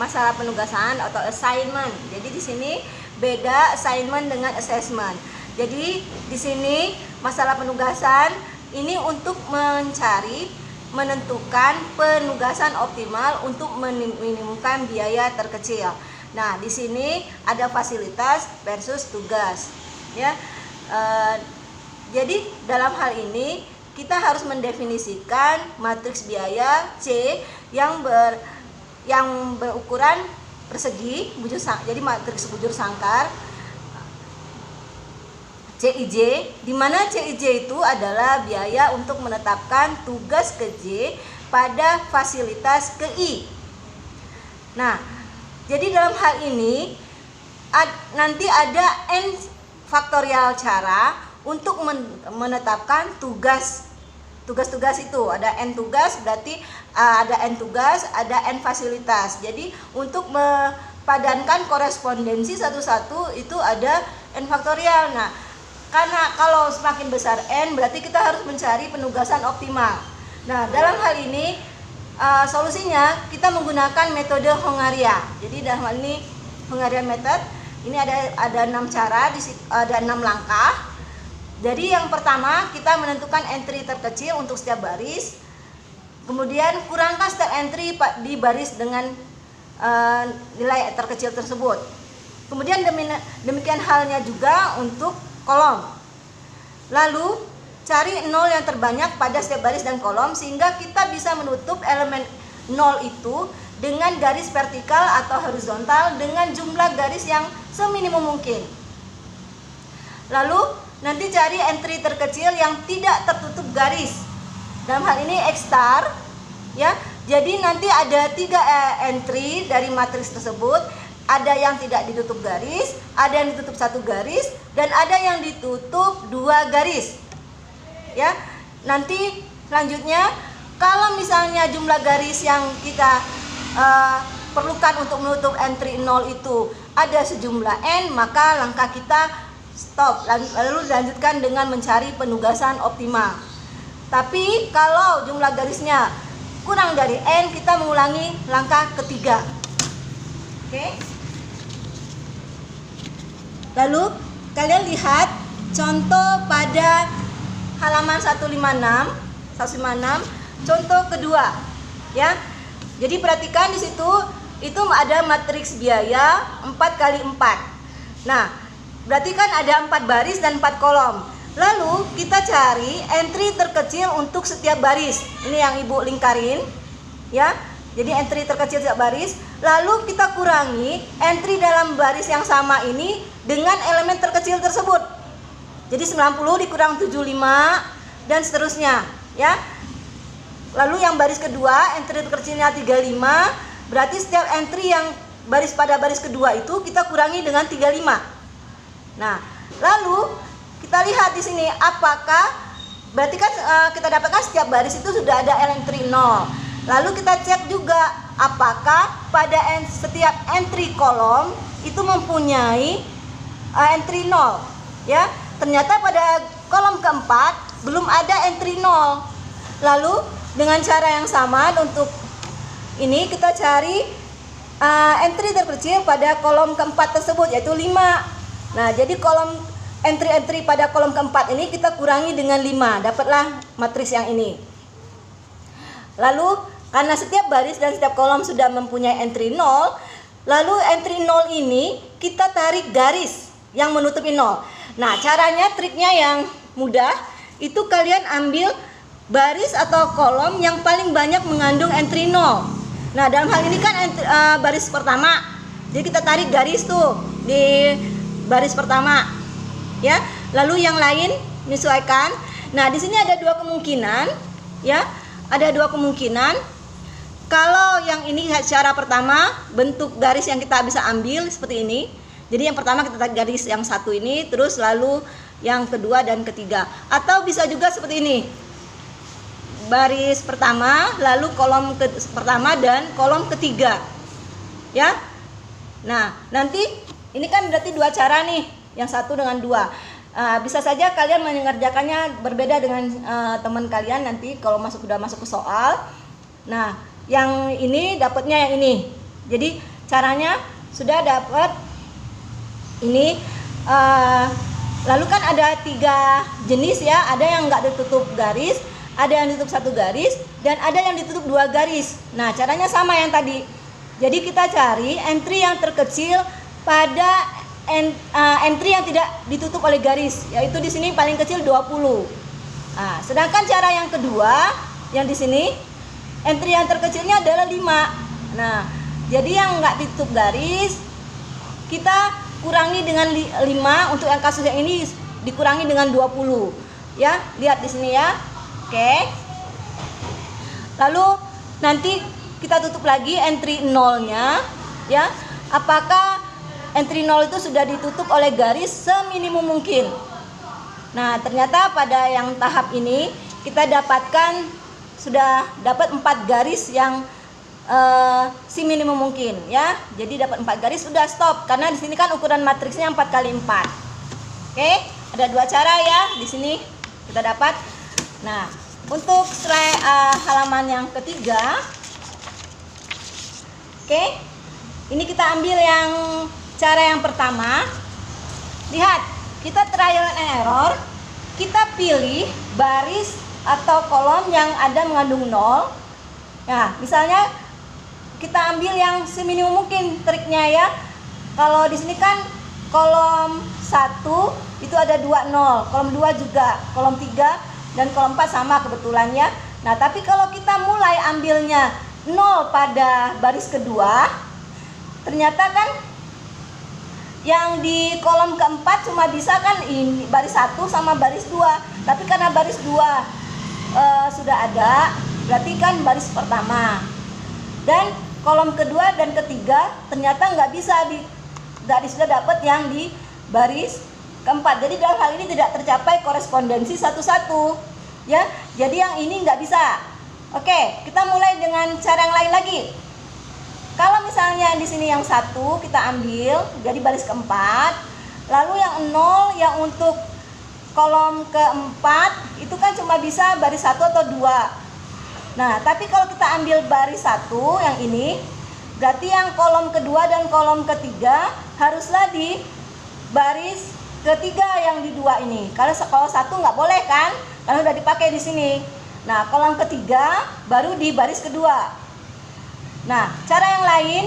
masalah penugasan atau assignment. Jadi di sini beda assignment dengan assessment. Jadi di sini masalah penugasan ini untuk menentukan penugasan optimal untuk meminimumkan biaya terkecil. Nah, di sini ada fasilitas versus tugas, ya. Jadi dalam hal ini kita harus mendefinisikan matriks biaya C yang berukuran persegi, jadi matriks bujur sangkar CIJ, di mana CIJ itu adalah biaya untuk menetapkan tugas ke J pada fasilitas ke I. Nah, jadi dalam hal ini nanti ada N faktorial cara untuk menetapkan tugas-tugas itu. Ada N tugas, berarti ada N tugas, ada N fasilitas. Jadi untuk mempadankan korespondensi satu-satu itu ada N faktorial. Nah, karena kalau semakin besar N berarti kita harus mencari penugasan optimal. Nah, dalam hal ini solusinya kita menggunakan metode Hongaria. Jadi dalam hal ini Hongaria method ini ada 6 cara, ada 6 langkah. Jadi yang pertama kita menentukan entry terkecil untuk setiap baris. Kemudian kurangkan setiap entry di baris dengan nilai terkecil tersebut. Kemudian demikian halnya juga untuk kolom. Lalu cari 0 yang terbanyak pada setiap baris dan kolom sehingga kita bisa menutup elemen 0 itu dengan garis vertikal atau horizontal dengan jumlah garis yang seminimum mungkin. Lalu nanti cari entry terkecil yang tidak tertutup garis. Dalam hal ini X star, ya. Jadi nanti ada 3 entry dari matriks tersebut. Ada yang tidak ditutup garis, ada yang ditutup 1 garis, dan ada yang ditutup 2 garis. Ya, nanti selanjutnya kalau misalnya jumlah garis yang kita perlukan untuk menutup entry 0 itu ada sejumlah N, maka langkah kita stop, lalu dilanjutkan dengan mencari penugasan optimal. Tapi kalau jumlah garisnya kurang dari N, kita mengulangi langkah ketiga. Oke. Lalu kalian lihat contoh pada halaman 156, contoh kedua, ya. Jadi perhatikan di situ itu ada matriks biaya 4 kali 4. Nah, berarti kan ada 4 baris dan 4 kolom. Lalu kita cari entry terkecil untuk setiap baris. Ini yang Ibu lingkarin, ya. Jadi entry terkecil setiap baris. Lalu kita kurangi entry dalam baris yang sama ini dengan elemen terkecil tersebut. Jadi 90 dikurang 75 dan seterusnya, ya. Lalu yang baris kedua entry terkecilnya 35, berarti setiap entry yang pada baris kedua itu kita kurangi dengan 35. Nah, lalu kita lihat di sini apakah berarti kan kita dapatkan setiap baris itu sudah ada entry 0. Lalu kita cek juga apakah pada setiap entry kolom itu mempunyai entry 0, ya. Ternyata pada kolom keempat belum ada entry 0. Lalu dengan cara yang sama untuk ini kita cari entry terkecil pada kolom keempat tersebut, yaitu 5. Nah, jadi kolom entry pada kolom keempat ini kita kurangi dengan 5, dapatlah matriks yang ini. Lalu karena setiap baris dan setiap kolom sudah mempunyai entry 0, lalu entry 0 ini kita tarik garis yang menutupi 0. Nah, caranya, triknya yang mudah, itu kalian ambil baris atau kolom yang paling banyak mengandung entry 0. Nah, dalam hal ini kan baris pertama. Jadi kita tarik garis tuh di baris pertama, ya. Lalu yang lain menyesuaikan. Nah, di sini ada 2 kemungkinan, ya. Ada 2 kemungkinan. Kalau yang ini cara pertama, bentuk garis yang kita bisa ambil seperti ini. Jadi yang pertama kita tarik garis yang satu ini, terus lalu yang kedua dan ketiga. Atau bisa juga seperti ini. Baris pertama, lalu kolom pertama dan kolom ketiga. Ya. Nah, nanti ini kan berarti 2 cara nih, yang satu dengan 2. Bisa saja kalian mengerjakannya berbeda dengan teman kalian nanti kalau sudah masuk ke soal. Nah, yang ini dapatnya yang ini. Jadi caranya sudah dapat ini. Lalu kan ada 3 jenis ya, ada yang nggak ditutup garis, ada yang ditutup 1 garis, dan ada yang ditutup 2 garis. Nah, caranya sama yang tadi. Jadi kita cari entry yang terkecil pada entry yang tidak ditutup oleh garis, yaitu di sini paling kecil 20. Nah, sedangkan cara yang kedua, yang di sini entry yang terkecilnya adalah 5. Nah, jadi yang nggak ditutup garis kita kurangi dengan 5, untuk yang kasus yang ini dikurangi dengan 20. Ya, lihat di sini ya. Oke. Lalu nanti kita tutup lagi entry 0-nya ya. Apakah entry 0 itu sudah ditutup oleh garis seminimum mungkin? Nah, ternyata pada yang tahap ini kita dapatkan sudah dapat 4 garis yang seminimum mungkin ya. Jadi dapat 4 garis, sudah stop karena di sini kan ukuran matriksnya 4x4. Oke, ada 2 cara ya di sini kita dapat. Nah, untuk halaman yang ketiga, oke, ini kita ambil yang cara yang pertama. Lihat, kita trial and error. Kita pilih baris atau kolom yang ada mengandung 0. Nah, misalnya kita ambil yang seminimum mungkin triknya ya. Kalau di sini kan kolom 1 itu ada 2 0, kolom 2 juga, kolom 3 dan kolom 4 sama kebetulan ya. Nah, tapi kalau kita mulai ambilnya 0 pada baris kedua, ternyata kan yang di kolom keempat cuma bisa kan ini baris 1 sama baris 2. Tapi karena baris 2 sudah ada, berarti kan baris pertama. Dan kolom kedua dan ketiga ternyata nggak bisa sudah dapat yang di baris keempat. Jadi dalam hal ini tidak tercapai korespondensi satu-satu ya. Jadi yang ini nggak bisa. Oke, kita mulai dengan cara yang lain lagi. Kalau misalnya di sini yang 1 kita ambil jadi baris keempat, lalu yang 0 yang untuk kolom keempat itu kan cuma bisa baris 1 atau 2. Nah, tapi kalau kita ambil baris 1 yang ini, berarti yang kolom kedua dan kolom ketiga haruslah di baris ketiga yang di 2 ini. Kalau 1 nggak boleh kan, karena udah dipakai di sini. Nah, kolom ketiga baru di baris kedua. Nah, cara yang lain,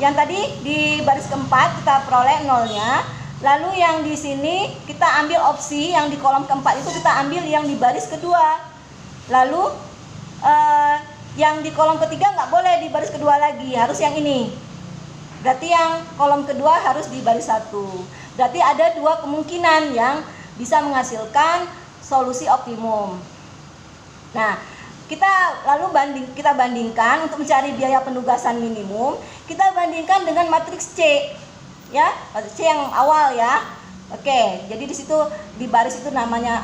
yang tadi di baris keempat kita peroleh 0-nya, lalu yang di sini kita ambil opsi yang di kolom keempat itu kita ambil yang di baris kedua. Lalu yang di kolom ketiga nggak boleh di baris kedua lagi, harus yang ini. Berarti yang kolom kedua harus di baris 1. Berarti ada 2 kemungkinan yang bisa menghasilkan solusi optimum. Nah, kita bandingkan untuk mencari biaya penugasan minimum, kita bandingkan dengan matriks C. Ya, matriks C yang awal ya. Oke, jadi di situ di baris itu namanya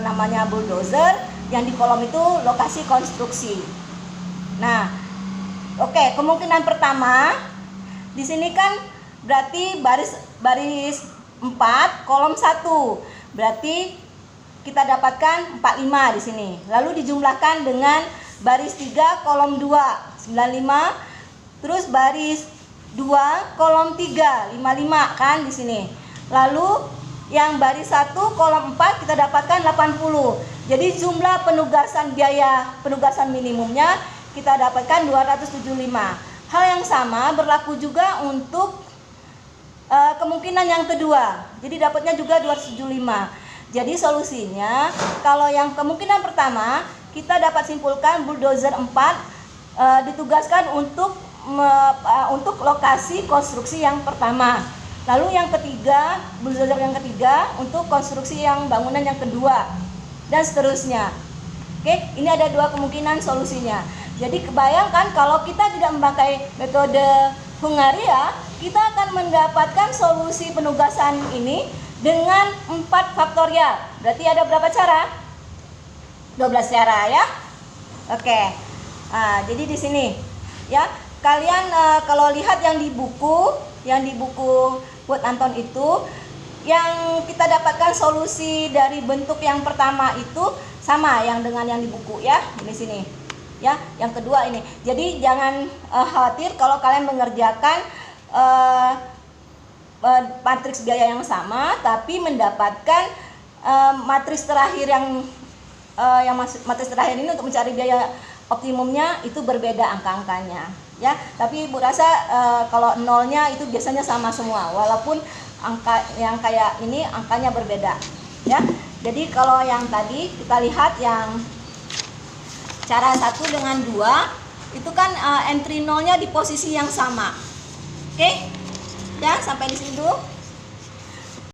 namanya bulldozer, yang di kolom itu lokasi konstruksi. Nah, oke, kemungkinan pertama di sini kan berarti baris 4 kolom 1. Berarti kita dapatkan 45 di sini. Lalu dijumlahkan dengan baris 3 kolom 2 95, terus baris 2 kolom 3 55 kan di sini. Lalu yang baris 1 kolom 4 kita dapatkan 80. Jadi jumlah biaya penugasan minimumnya kita dapatkan 275. Hal yang sama berlaku juga untuk kemungkinan yang kedua. Jadi dapatnya juga 275. Jadi solusinya kalau yang kemungkinan pertama kita dapat simpulkan bulldozer 4 ditugaskan untuk lokasi konstruksi yang pertama. Lalu yang ketiga, bulldozer yang ketiga untuk konstruksi yang bangunan yang kedua, dan seterusnya. Oke, ini ada 2 kemungkinan solusinya. Jadi kebayangkan kalau kita tidak memakai metode Hungaria, kita akan mendapatkan solusi penugasan ini dengan 4 faktorial. Berarti ada berapa cara? 12 cara ya. Oke. Nah, jadi di sini ya, kalian kalau lihat yang di buku buat Anton itu, yang kita dapatkan solusi dari bentuk yang pertama itu sama yang dengan yang di buku ya, di sini ya. Yang kedua ini, jadi jangan khawatir kalau kalian mengerjakan matriks biaya yang sama tapi mendapatkan matriks terakhir yang matriks terakhir ini untuk mencari biaya optimumnya itu berbeda angka-angkanya ya. Tapi Ibu rasa kalau nolnya itu biasanya sama semua walaupun angka yang kayak ini angkanya berbeda ya. Jadi kalau yang tadi kita lihat yang cara 1 dengan 2 itu kan entry nolnya di posisi yang sama. Oke? Ya, sampai di sini dulu.